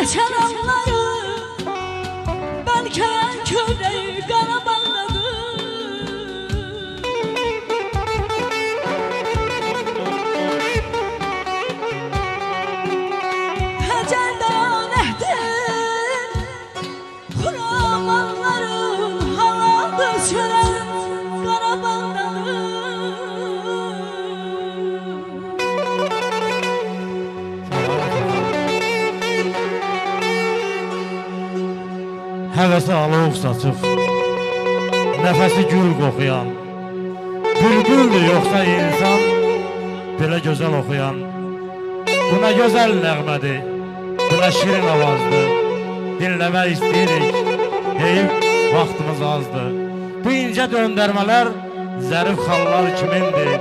geçen anları belki köreği qara bağladı. Həcərdən əhdir Xuramanların haladı çörək qara bağladı. Həvəsi alıq saçıb, nəfəsi gül qoxuyan, bülbüldür yoxsa insan, belə gözəl oxuyan. Bu nə gözəl nəğmədir, bu nə şirin avazdır, dinləmək istəyirik, heyif vaxtımız azdır. Bu incə döndərmələr, zərif xallar kimindir?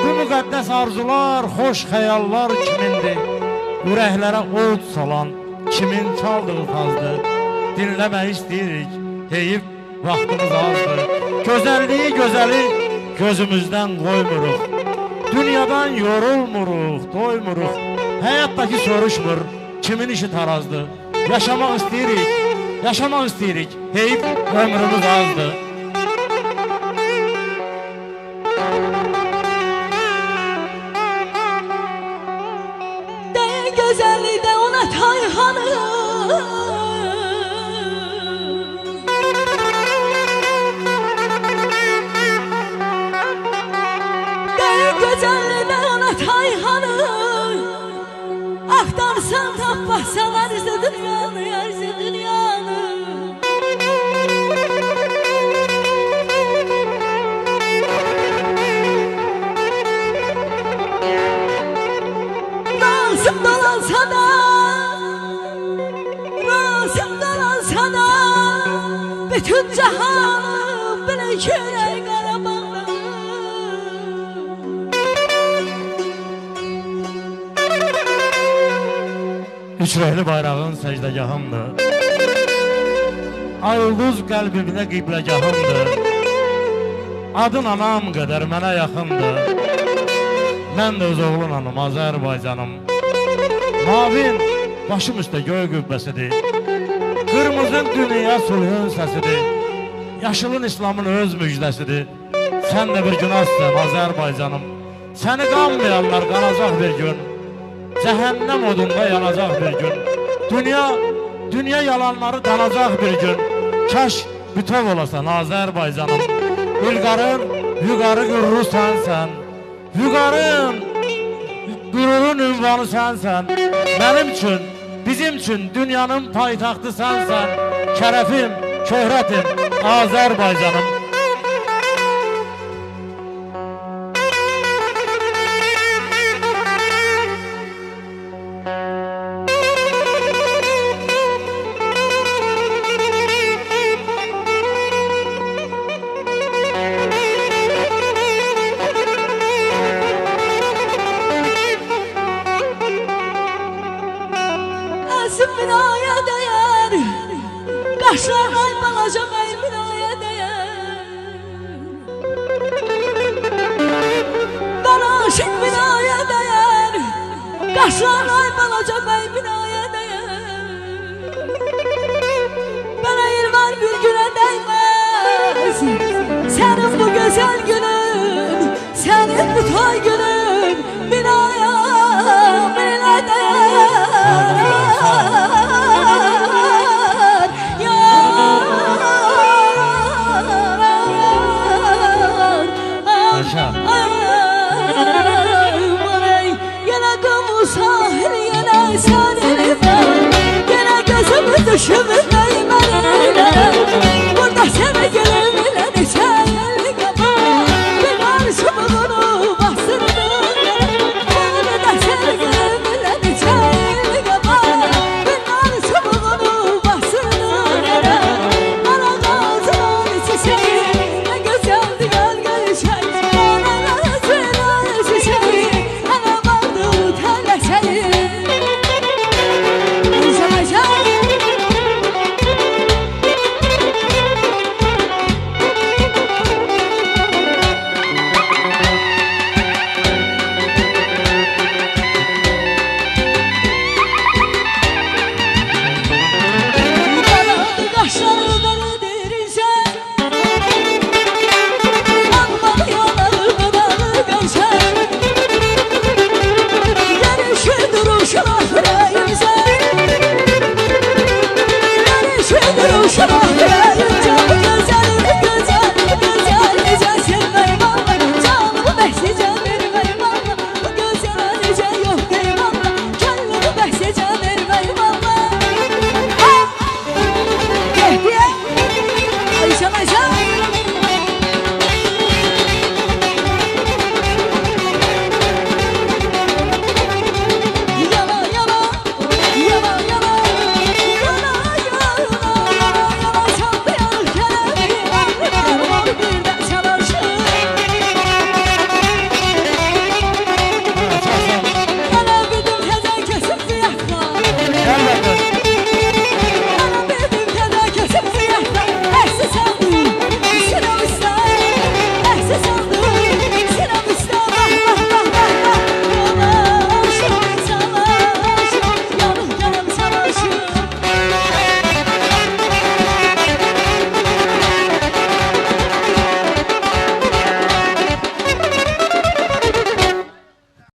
Bu müqəddəs arzular, xoş xəyallar kimindir? Ürəklərə od salan kimin çaldığı tazdır? Dinləmək istəyirik, heyif vaxtımız azdır. Gözəlliyi gözəli gözümüzdən qoymuruq. Dünyadan yorulmuruq, doymuruq. Həyatdakı soruşmur, kimin işi tarazdır. Yaşamaq istəyirik, heyif ömrümüz azdır. Dey gözəllik də ona tayhanı. Gözəlliğine ona tayhanı Axtarsan tapmazsan arzı dünyanı, arzı dünyanı. Nasip dolansa da bütün cahanı belə körək qara bağladı. Üç rəhli bayrağın səcdəgahımdır. Ay ulduz qəlbimdə qibləgahımdır. Adın anam qədər mənə yaxındır. Mən də öz oğlun anım, Azərbaycanım. Mavin başım üstə göy qübbəsidir. Qırmızın dünya sulhun səsidir. Yaşılın İslamın öz müjdəsidir. Sən də bir gün asın, Azərbaycanım. Səni qanmayanlar qanacaq bir gün. Cəhənnəm odunda yanacaq bir gün. Dünya yalanları danacaq bir gün. Kaş bütöv olasan Azərbaycanım. Ülqarın vüqarı qüruru sənsən. Vüqarın qürurun ünvanı sənsən. Mənim üçün, bizim üçün dünyanın paytaxtı sənsən. Şərəfim, şöhrətim, Azərbaycanım. Əzim binaya dəyər, qaşlar ay balaca bəy binaya dəyər. Qara aşıq binaya dəyər, qaşlar ay balaca bəy binaya dəyər. Bələyir var bir günə dəyməz, sənin bu gözəl günün, sənin bu tay günün binaya dəyər. Yine gözümü düşümü